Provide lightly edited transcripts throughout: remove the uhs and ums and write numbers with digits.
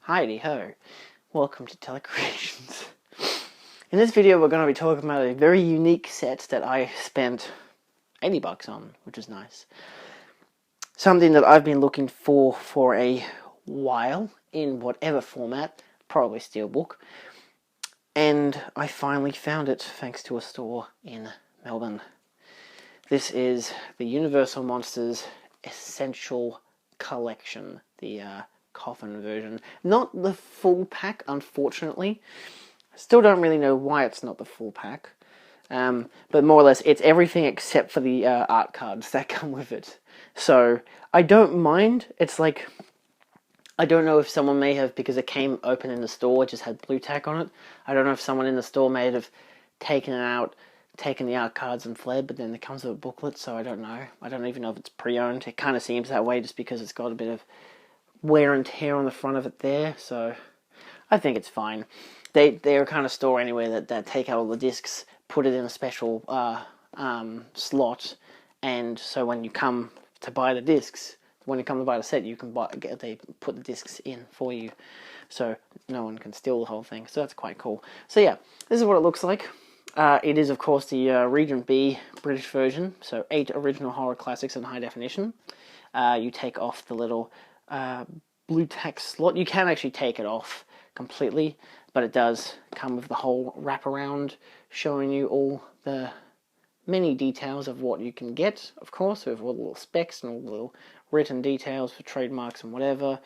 Heidi ho, welcome to Telecreations. In this video we're going to be talking about a very unique set that I spent $80 on, which is nice. Something that I've been looking for a while, in whatever format, probably Steelbook. And I finally found it thanks to a store in Melbourne. This is the Universal Monsters Essential Collection, the coffin version. Not the full pack, unfortunately. Still don't really know why it's not the full pack. But more or less, it's everything except for the art cards that come with it. So, I don't mind. It's like, I don't know if someone may have, because it came open in the store, it just had blue tack on it. I don't know if someone in the store may have taken it out, taken the art cards and fled, but then it comes with a booklet, so I don't know. I don't even know if it's pre-owned. It kind of seems that way just because it's got a bit of wear and tear on the front of it there, so I think it's fine. They're a kind of store anyway that take out all the discs, put it in a special slot, and so when you come to buy the discs, when you come to buy the set, you can they put the discs in for you, so no one can steal the whole thing. So that's quite cool. So yeah, this is what it looks like. It is, of course, the Region B British version, so 8 original horror classics in high definition. You take off the little blue tack slot. You can actually take it off completely, but it does come with the whole wraparound, showing you all the many details of what you can get, of course, with all the little specs and all the little written details for trademarks and whatever.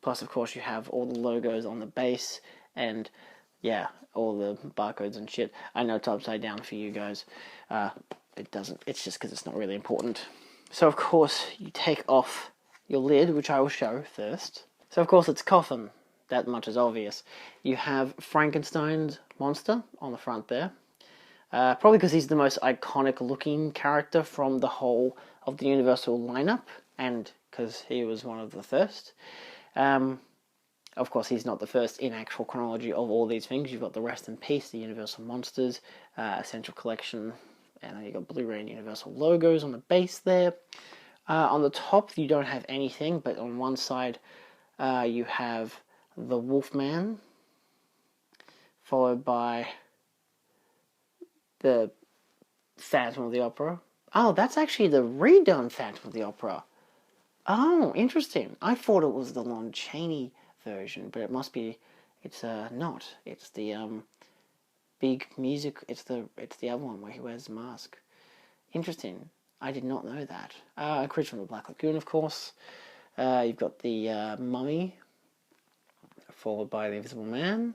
Plus, of course, you have all the logos on the base and, yeah, all the barcodes and shit. I know it's upside down for you guys. It's just because it's not really important. So, of course, you take off your lid, which I will show first. So, of course, it's coffin. That much is obvious. You have Frankenstein's monster on the front there. Probably because he's the most iconic looking character from the whole of the Universal lineup, and because he was one of the first. Of course, he's not the first in actual chronology of all these things. You've got the Rest in Peace, the Universal Monsters, Essential Collection, and then you've got Bluray and Universal logos on the base there. On the top, you don't have anything, but on one side, you have the Wolfman, followed by the Phantom of the Opera. Oh, that's actually the redone Phantom of the Opera. Oh, interesting. I thought it was the Lon Chaney version, but it must be. It's not. It's the big music. It's the other one where he wears the mask. Interesting. I did not know that. Creature from the Black Lagoon, of course. You've got the Mummy, followed by the Invisible Man,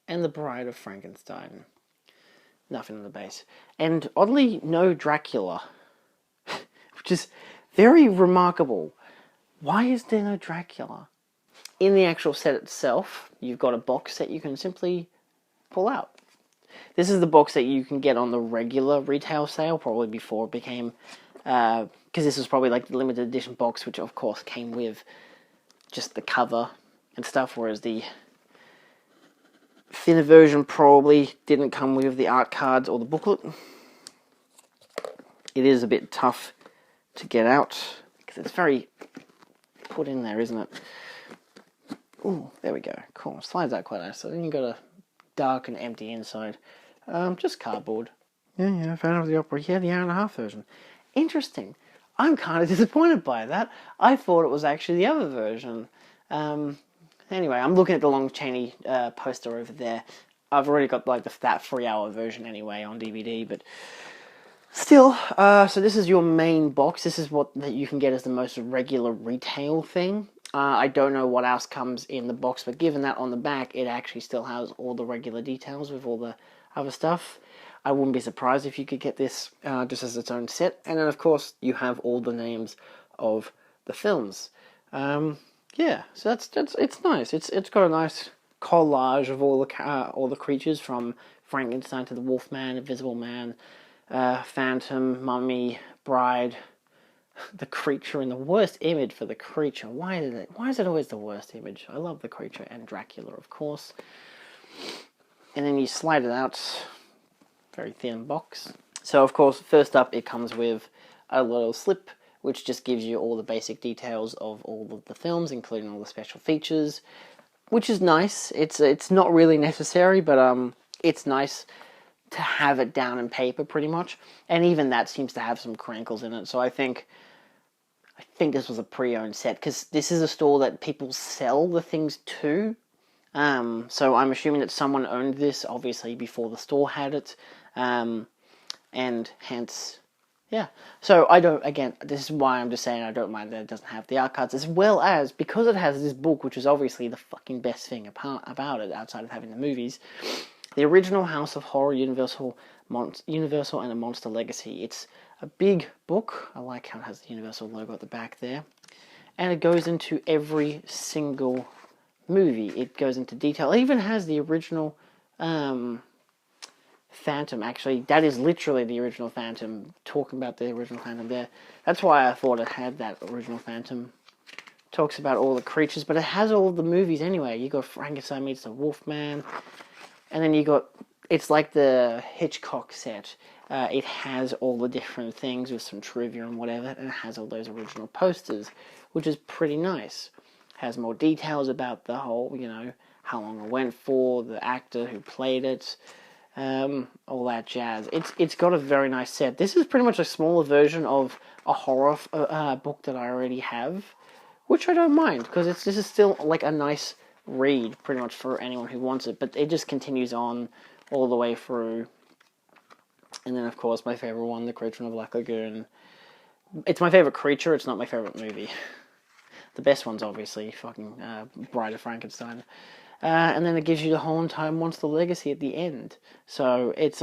and the Bride of Frankenstein. Nothing on the base. And oddly, no Dracula, which is very remarkable. Why is there no Dracula? In the actual set itself, you've got a box that you can simply pull out. This is the box that you can get on the regular retail sale, probably before it became, because this was probably like the limited edition box, which of course came with just the cover and stuff, whereas the thinner version probably didn't come with the art cards or the booklet. It is a bit tough to get out, because it's very put in there, isn't it? Ooh, there we go. Cool. Slides out quite nice. So then you've got a dark and empty inside. Just cardboard. Yeah, Phantom of the Opera. Yeah, the hour-and-a-half version. Interesting. I'm kind of disappointed by that. I thought it was actually the other version. Anyway, I'm looking at the Lon Chaney poster over there. I've already got like that 3-hour version anyway on DVD, but still. So this is your main box. This is what that you can get as the most regular retail thing. I don't know what else comes in the box, but given that on the back, it actually still has all the regular details with all the other stuff. I wouldn't be surprised if you could get this just as its own set. And then, of course, you have all the names of the films. Yeah, so it's nice. It's got a nice collage of all the creatures, from Frankenstein to the Wolfman, Invisible Man, Phantom, Mummy, Bride, the creature, and the worst image for the creature. Why is it always the worst image? I love the creature and Dracula, of course. And then you slide it out. Very thin box. So, of course, first up, it comes with a little slip which just gives you all the basic details of all of the films, including all the special features, which is nice. It's not really necessary, but it's nice to have it down in paper, pretty much. And even that seems to have some crinkles in it. So I think this was a pre-owned set, because this is a store that people sell the things to. So I'm assuming that someone owned this, obviously, before the store had it. And hence, yeah. So again, this is why I'm just saying I don't mind that it doesn't have the art cards, as well as, because it has this book, which is obviously the fucking best thing about it, outside of having the movies. The original House of Horror, Universal and a Monster Legacy. It's a big book. I like how it has the Universal logo at the back there. And it goes into every single movie. It goes into detail. It even has the original Phantom. Actually, that is literally the original Phantom. Talking about the original Phantom there. That's why I thought it had that original Phantom. Talks about all the creatures, but it has all the movies anyway. You got Frankenstein meets the Wolfman. And then you got, it's like the Hitchcock set. It has all the different things with some trivia and whatever, and it has all those original posters, which is pretty nice. Has more details about the whole, how long it went for, the actor who played it, all that jazz. It's got a very nice set. This is pretty much a smaller version of a horror book that I already have, which I don't mind, because this is still like a nice read, pretty much, for anyone who wants it. But it just continues on all the way through. And then, of course, my favorite one, The Creature in the Black Lagoon. It's my favorite creature, it's not my favorite movie. The best one's obviously fucking Bride of Frankenstein. And then it gives you the whole entire Monster Legacy at the end. So it's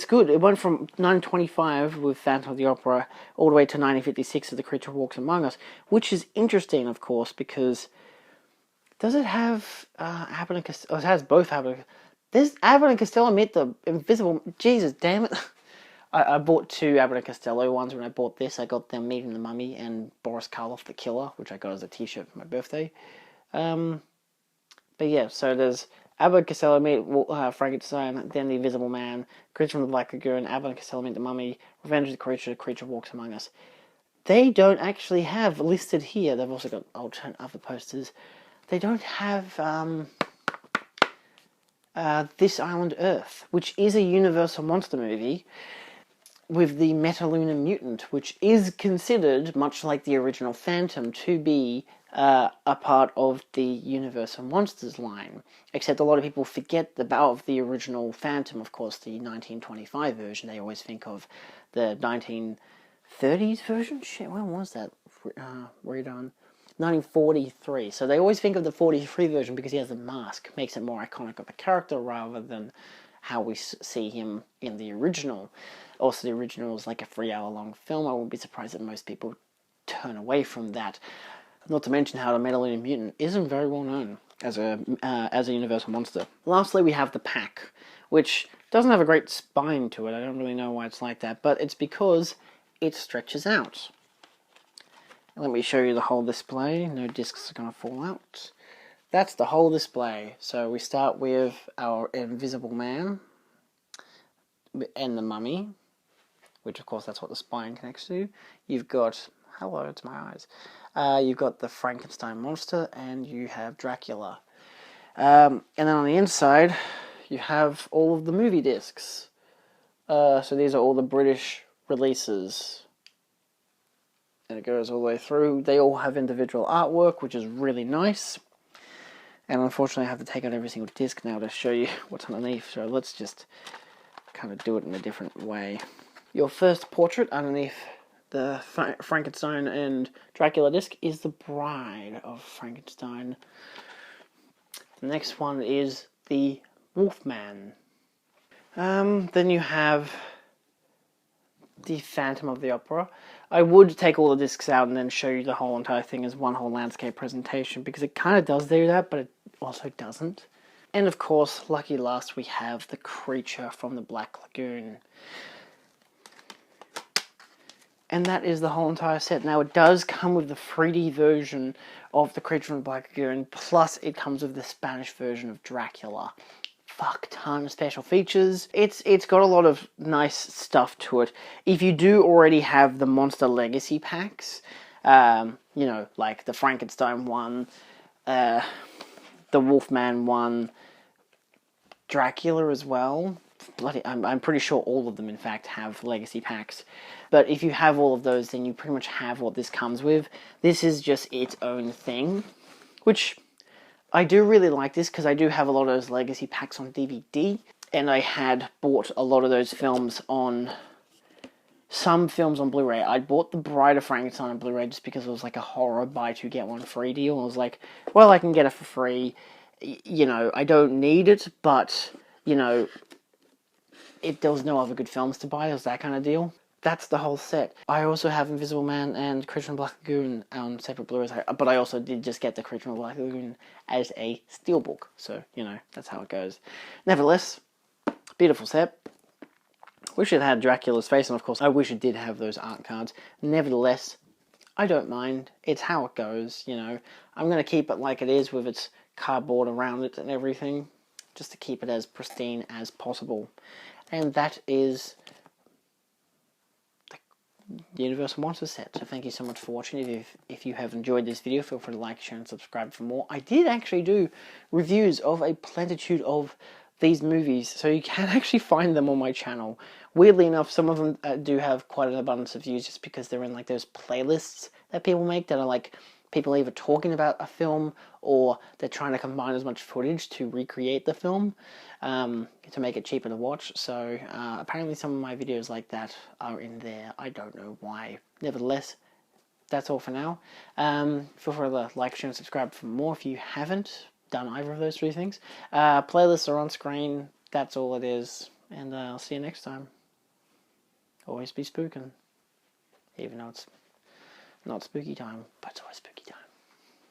good. It went from 1925 with Phantom of the Opera all the way to 1956 with The Creature Walks Among Us, which is interesting, of course, because does it have Abbott and Costello? Oh, it has both Abbott. There's Abbott and Costello meet the Invisible. Jesus, damn it! I bought two Abbott and Costello ones when I bought this. I got them Meeting the Mummy and Boris Karloff the Killer, which I got as a T-shirt for my birthday. But yeah, so there's Abbott and Costello meet Frankenstein, then the Invisible Man, Creature from the Black Lagoon, Abbott and Costello meet the Mummy, Revenge of the Creature Walks Among Us. They don't actually have listed here. They've also got other posters. They don't have This Island Earth, which is a Universal monster movie, with the Metalunar Mutant, which is considered, much like the original Phantom, to be a part of the Universal Monsters line. Except a lot of people forget about the original Phantom, of course, the 1925 version. They always think of the 1930s version? Shit, when was that redone? 1943. So they always think of the 43 version because he has a mask. Makes it more iconic of the character rather than how we see him in the original. Also, the original is like a 3-hour-long film. I wouldn't be surprised that most people turn away from that. Not to mention how the Metalunar Mutant isn't very well known as a Universal monster. Lastly, we have the Pack, which doesn't have a great spine to it. I don't really know why it's like that, but it's because it stretches out. Let me show you the whole display. No discs are going to fall out. That's the whole display. So we start with our Invisible Man and the Mummy, which of course that's what the spine connects to. You've got, hello, it's my eyes. You've got the Frankenstein monster, and you have Dracula. And then on the inside, you have all of the movie discs. So these are all the British releases. And it goes all the way through. They all have individual artwork, which is really nice. And unfortunately, I have to take out every single disc now to show you what's underneath. So let's just kind of do it in a different way. Your first portrait underneath the Frankenstein and Dracula disc is the Bride of Frankenstein. The next one is the Wolfman. Then you have the Phantom of the Opera. I would take all the discs out and then show you the whole entire thing as one whole landscape presentation, because it kind of does do that, but it also doesn't. And of course, lucky last, we have the Creature from the Black Lagoon. And that is the whole entire set. Now, it does come with the 3D version of the Creature from the Black Lagoon, plus it comes with the Spanish version of Dracula fuck ton of special features. It's got a lot of nice stuff to it. If you do already have the Monster Legacy packs, you know, like the Frankenstein one, the Wolfman one, Dracula as well. Bloody, I'm pretty sure all of them, in fact, have legacy packs. But if you have all of those, then you pretty much have what this comes with. This is just its own thing, which I do really like this because I do have a lot of those legacy packs on DVD, and I had bought a lot of those films on... some films on Blu-ray. I bought The Bride of Frankenstein on Blu-ray just because it was like a horror buy two get one free deal. I was like, well, I can get it for free. You know, I don't need it, but, you know, there was no other good films to buy. It was that kind of deal. That's the whole set. I also have Invisible Man and Creature from the Black Lagoon on separate Blu-rays, but I also did just get the Creature from the Black Lagoon as a steelbook. So, you know, that's how it goes. Nevertheless, beautiful set. Wish it had Dracula's face, and of course, I wish it did have those art cards. Nevertheless, I don't mind. It's how it goes, you know. I'm going to keep it like it is with its cardboard around it and everything, just to keep it as pristine as possible. And that is the Universal Monsters set. So thank you so much for watching. If you have enjoyed this video, feel free to like, share, and subscribe for more. I did actually do reviews of a plenitude of these movies, so you can actually find them on my channel. Weirdly enough, some of them do have quite an abundance of views just because they're in like those playlists that people make that are like people either talking about a film or they're trying to combine as much footage to recreate the film to make it cheaper to watch. So apparently some of my videos like that are in there. I don't know why. Nevertheless, that's all for now. Feel free to like, share, and subscribe for more if you haven't done either of those three things. Playlists are on screen. That's all it is. And I'll see you next time. Always be spooking. Even though it's not spooky time, but it's always spooky time.